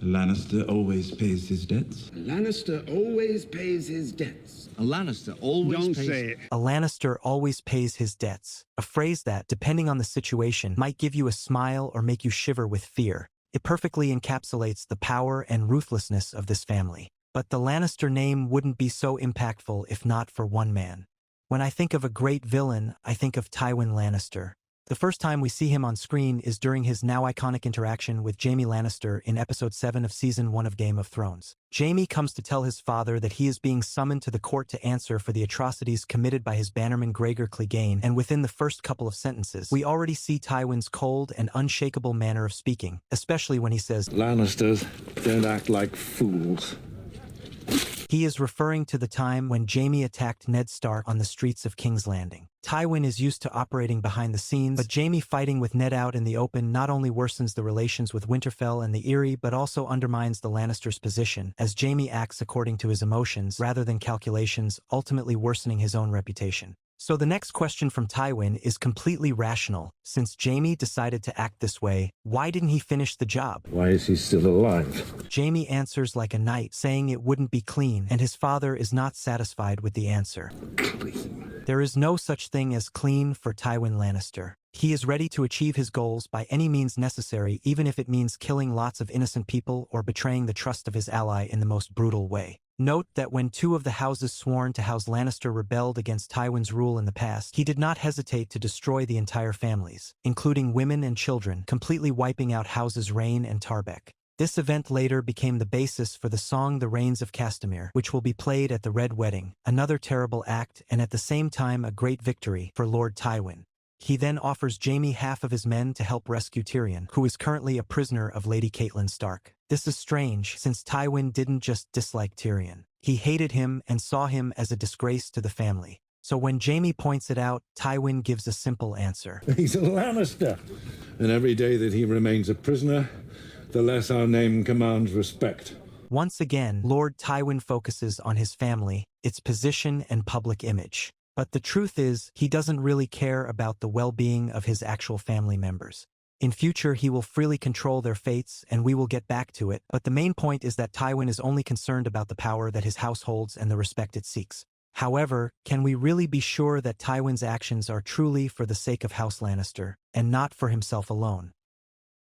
A Lannister always pays his debts. A Lannister always pays his debts. A Lannister always Don't pays... say it. A Lannister always pays his debts. A phrase that, depending on the situation, might give you a smile or make you shiver with fear. It perfectly encapsulates the power and ruthlessness of this family. But the Lannister name wouldn't be so impactful if not for one man. When I think of a great villain, I think of Tywin Lannister. The first time we see him on screen is during his now iconic interaction with Jaime Lannister in Episode 7 of Season 1 of Game of Thrones. Jaime comes to tell his father that he is being summoned to the court to answer for the atrocities committed by his bannerman Gregor Clegane, and within the first couple of sentences, we already see Tywin's cold and unshakable manner of speaking, especially when he says, Lannisters don't act like fools. He is referring to the time when Jaime attacked Ned Stark on the streets of King's Landing. Tywin is used to operating behind the scenes, but Jaime fighting with Ned out in the open not only worsens the relations with Winterfell and the Eyrie but also undermines the Lannisters' position, as Jaime acts according to his emotions rather than calculations, ultimately worsening his own reputation. So the next question from Tywin is completely rational. Since Jaime decided to act this way, why didn't he finish the job? Why is he still alive? Jaime answers like a knight, saying it wouldn't be clean, and his father is not satisfied with the answer. Clean. There is no such thing as clean for Tywin Lannister. He is ready to achieve his goals by any means necessary, even if it means killing lots of innocent people or betraying the trust of his ally in the most brutal way. Note that when two of the houses sworn to House Lannister rebelled against Tywin's rule in the past, he did not hesitate to destroy the entire families, including women and children, completely wiping out Houses Rhaen and Tarbeck. This event later became the basis for the song The Rains of Castamere, which will be played at the Red Wedding, another terrible act and at the same time a great victory for Lord Tywin. He then offers Jaime half of his men to help rescue Tyrion, who is currently a prisoner of Lady Catelyn Stark. This is strange, since Tywin didn't just dislike Tyrion. He hated him and saw him as a disgrace to the family. So when Jaime points it out, Tywin gives a simple answer. He's a Lannister. And every day that he remains a prisoner, the less our name commands respect. Once again, Lord Tywin focuses on his family, its position and public image. But the truth is, he doesn't really care about the well-being of his actual family members. In future, he will freely control their fates, and we will get back to it, but the main point is that Tywin is only concerned about the power that his house holds and the respect it seeks. However, can we really be sure that Tywin's actions are truly for the sake of House Lannister, and not for himself alone?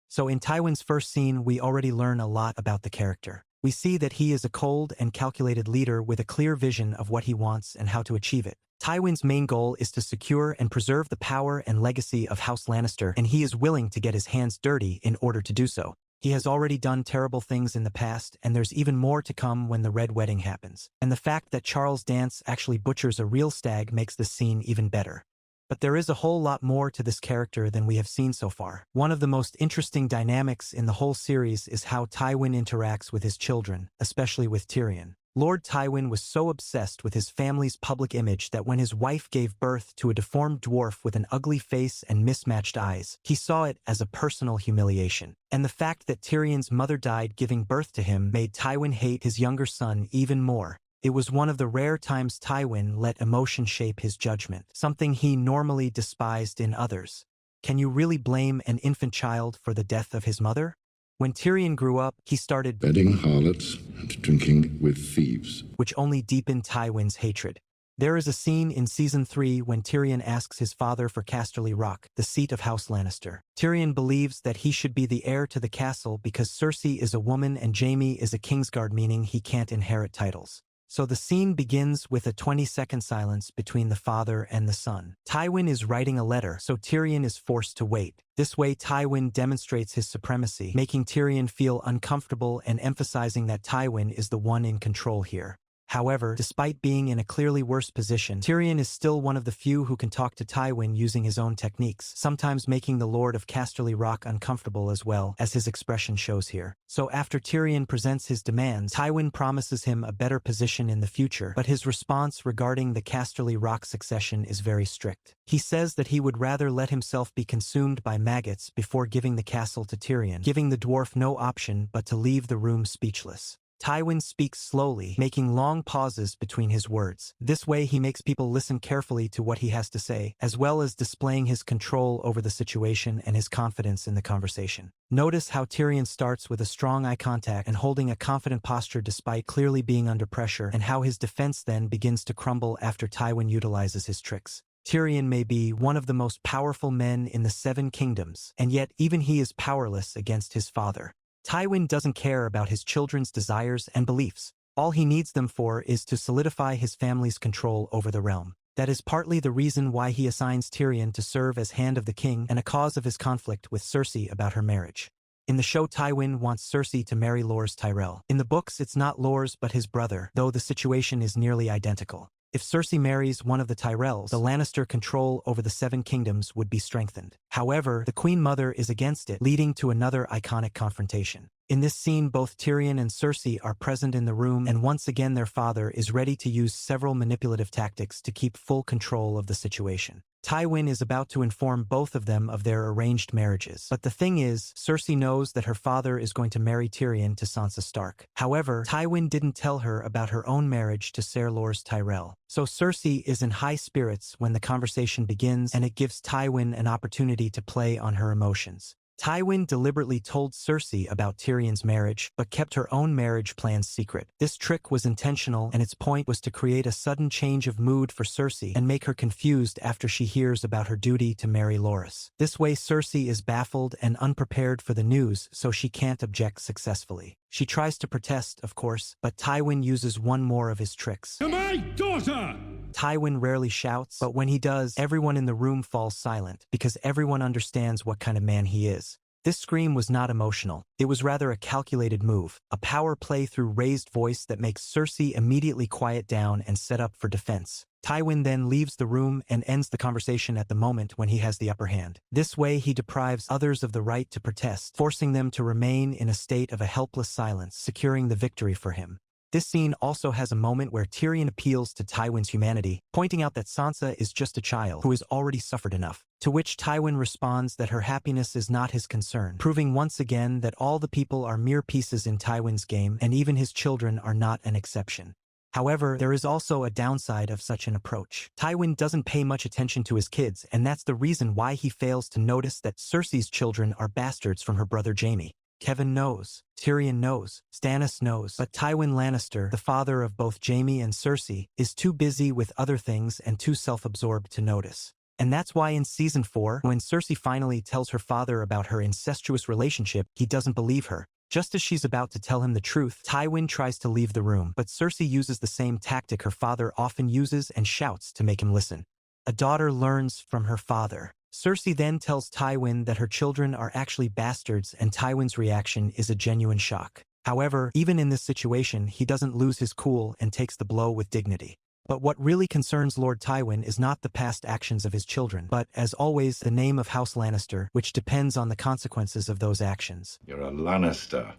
So in Tywin's first scene, we already learn a lot about the character. We see that he is a cold and calculated leader with a clear vision of what he wants and how to achieve it. Tywin's main goal is to secure and preserve the power and legacy of House Lannister, and he is willing to get his hands dirty in order to do so. He has already done terrible things in the past, and there's even more to come when the Red Wedding happens. And the fact that Charles Dance actually butchers a real stag makes this scene even better. But there is a whole lot more to this character than we have seen so far. One of the most interesting dynamics in the whole series is how Tywin interacts with his children, especially with Tyrion. Lord Tywin was so obsessed with his family's public image that when his wife gave birth to a deformed dwarf with an ugly face and mismatched eyes, he saw it as a personal humiliation. And the fact that Tyrion's mother died giving birth to him made Tywin hate his younger son even more. It was one of the rare times Tywin let emotion shape his judgment, something he normally despised in others. Can you really blame an infant child for the death of his mother? When Tyrion grew up, he started bedding harlots and drinking with thieves, which only deepened Tywin's hatred. There is a scene in Season 3 when Tyrion asks his father for Casterly Rock, the seat of House Lannister. Tyrion believes that he should be the heir to the castle because Cersei is a woman and Jaime is a Kingsguard, meaning he can't inherit titles. So the scene begins with a 20-second silence between the father and the son. Tywin is writing a letter, so Tyrion is forced to wait. This way Tywin demonstrates his supremacy, making Tyrion feel uncomfortable and emphasizing that Tywin is the one in control here. However, despite being in a clearly worse position, Tyrion is still one of the few who can talk to Tywin using his own techniques, sometimes making the Lord of Casterly Rock uncomfortable as well, as his expression shows here. So after Tyrion presents his demands, Tywin promises him a better position in the future, but his response regarding the Casterly Rock succession is very strict. He says that he would rather let himself be consumed by maggots before giving the castle to Tyrion, giving the dwarf no option but to leave the room speechless. Tywin speaks slowly, making long pauses between his words. This way he makes people listen carefully to what he has to say, as well as displaying his control over the situation and his confidence in the conversation. Notice how Tyrion starts with a strong eye contact and holding a confident posture despite clearly being under pressure, and how his defense then begins to crumble after Tywin utilizes his tricks. Tyrion may be one of the most powerful men in the Seven Kingdoms, and yet even he is powerless against his father. Tywin doesn't care about his children's desires and beliefs. All he needs them for is to solidify his family's control over the realm. That is partly the reason why he assigns Tyrion to serve as Hand of the King and a cause of his conflict with Cersei about her marriage. In the show, Tywin wants Cersei to marry Loras Tyrell. In the books, it's not Loras but his brother, though the situation is nearly identical. If Cersei marries one of the Tyrells, the Lannister control over the Seven Kingdoms would be strengthened. However, the Queen Mother is against it, leading to another iconic confrontation. In this scene, both Tyrion and Cersei are present in the room, and once again their father is ready to use several manipulative tactics to keep full control of the situation. Tywin is about to inform both of them of their arranged marriages. But the thing is, Cersei knows that her father is going to marry Tyrion to Sansa Stark. However, Tywin didn't tell her about her own marriage to Ser Loras Tyrell. So Cersei is in high spirits when the conversation begins, and it gives Tywin an opportunity to play on her emotions. Tywin deliberately told Cersei about Tyrion's marriage, but kept her own marriage plans secret. This trick was intentional, and its point was to create a sudden change of mood for Cersei and make her confused after she hears about her duty to marry Loras. This way Cersei is baffled and unprepared for the news, so she can't object successfully. She tries to protest, of course, but Tywin uses one more of his tricks. To my daughter! Tywin rarely shouts, but when he does, everyone in the room falls silent, because everyone understands what kind of man he is. This scream was not emotional. It was rather a calculated move, a power play through raised voice that makes Cersei immediately quiet down and set up for defense. Tywin then leaves the room and ends the conversation at the moment when he has the upper hand. This way he deprives others of the right to protest, forcing them to remain in a state of a helpless silence, securing the victory for him. This scene also has a moment where Tyrion appeals to Tywin's humanity, pointing out that Sansa is just a child who has already suffered enough, to which Tywin responds that her happiness is not his concern, proving once again that all the people are mere pieces in Tywin's game, and even his children are not an exception. However, there is also a downside of such an approach. Tywin doesn't pay much attention to his kids, and that's the reason why he fails to notice that Cersei's children are bastards from her brother Jaime. Kevin knows, Tyrion knows, Stannis knows, but Tywin Lannister, the father of both Jaime and Cersei, is too busy with other things and too self-absorbed to notice. And that's why in Season 4, when Cersei finally tells her father about her incestuous relationship, he doesn't believe her. Just as she's about to tell him the truth, Tywin tries to leave the room, but Cersei uses the same tactic her father often uses and shouts to make him listen. A daughter learns from her father. Cersei then tells Tywin that her children are actually bastards, and Tywin's reaction is a genuine shock. However, even in this situation, he doesn't lose his cool and takes the blow with dignity. But what really concerns Lord Tywin is not the past actions of his children, but, as always, the name of House Lannister, which depends on the consequences of those actions. You're a Lannister.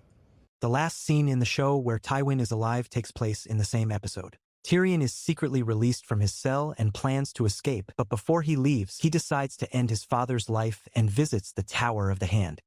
The last scene in the show where Tywin is alive takes place in the same episode. Tyrion is secretly released from his cell and plans to escape, but before he leaves, he decides to end his father's life and visits the Tower of the Hand.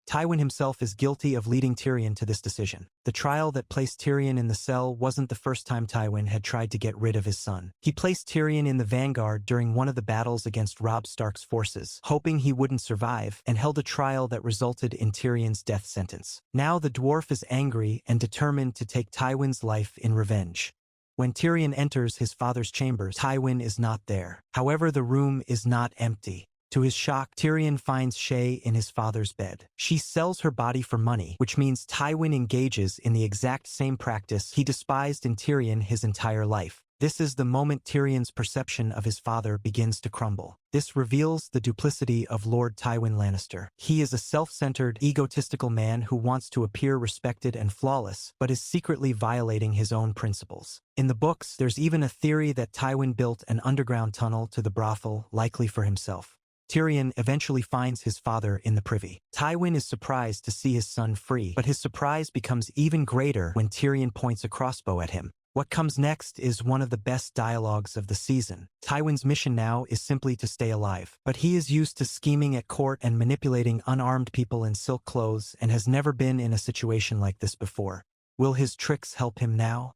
Tywin himself is guilty of leading Tyrion to this decision. The trial that placed Tyrion in the cell wasn't the first time Tywin had tried to get rid of his son. He placed Tyrion in the vanguard during one of the battles against Robb Stark's forces, hoping he wouldn't survive, and held a trial that resulted in Tyrion's death sentence. Now the dwarf is angry and determined to take Tywin's life in revenge. When Tyrion enters his father's chambers, Tywin is not there. However, the room is not empty. To his shock, Tyrion finds Shae in his father's bed. She sells her body for money, which means Tywin engages in the exact same practice he despised in Tyrion his entire life. This is the moment Tyrion's perception of his father begins to crumble. This reveals the duplicity of Lord Tywin Lannister. He is a self-centered, egotistical man who wants to appear respected and flawless, but is secretly violating his own principles. In the books, there's even a theory that Tywin built an underground tunnel to the brothel, likely for himself. Tyrion eventually finds his father in the privy. Tywin is surprised to see his son free, but his surprise becomes even greater when Tyrion points a crossbow at him. What comes next is one of the best dialogues of the season. Tywin's mission now is simply to stay alive, but he is used to scheming at court and manipulating unarmed people in silk clothes and has never been in a situation like this before. Will his tricks help him now?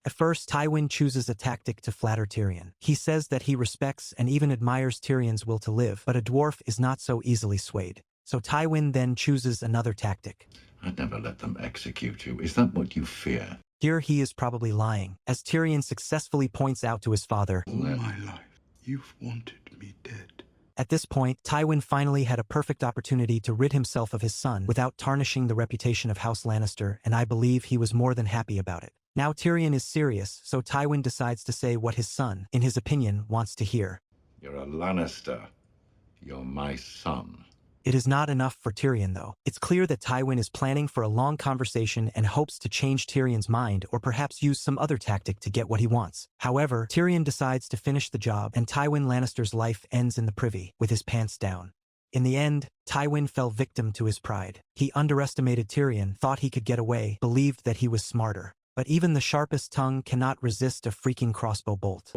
At first, Tywin chooses a tactic to flatter Tyrion. He says that he respects and even admires Tyrion's will to live, but a dwarf is not so easily swayed. So Tywin then chooses another tactic. I'd never let them execute you. Is that what you fear? Here he is probably lying, as Tyrion successfully points out to his father, All my life, you've wanted me dead. At this point, Tywin finally had a perfect opportunity to rid himself of his son without tarnishing the reputation of House Lannister, and I believe he was more than happy about it. Now Tyrion is serious, so Tywin decides to say what his son, in his opinion, wants to hear. You're a Lannister. You're my son. It is not enough for Tyrion, though. It's clear that Tywin is planning for a long conversation and hopes to change Tyrion's mind or perhaps use some other tactic to get what he wants. However, Tyrion decides to finish the job, and Tywin Lannister's life ends in the privy, with his pants down. In the end, Tywin fell victim to his pride. He underestimated Tyrion, thought he could get away, believed that he was smarter. But even the sharpest tongue cannot resist a freaking crossbow bolt.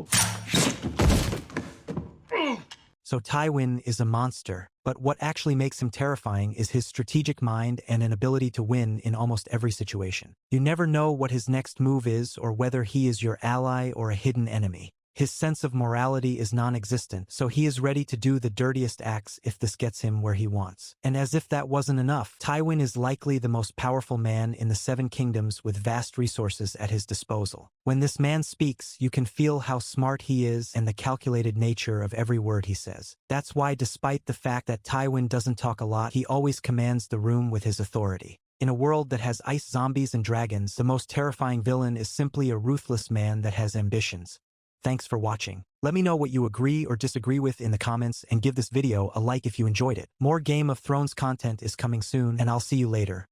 So Tywin is a monster, but what actually makes him terrifying is his strategic mind and an ability to win in almost every situation. You never know what his next move is or whether he is your ally or a hidden enemy. His sense of morality is non-existent, so he is ready to do the dirtiest acts if this gets him where he wants. And as if that wasn't enough, Tywin is likely the most powerful man in the Seven Kingdoms with vast resources at his disposal. When this man speaks, you can feel how smart he is and the calculated nature of every word he says. That's why, despite the fact that Tywin doesn't talk a lot, he always commands the room with his authority. In a world that has ice zombies and dragons, the most terrifying villain is simply a ruthless man that has ambitions. Thanks for watching. Let me know what you agree or disagree with in the comments, and give this video a like if you enjoyed it. More Game of Thrones content is coming soon, and I'll see you later.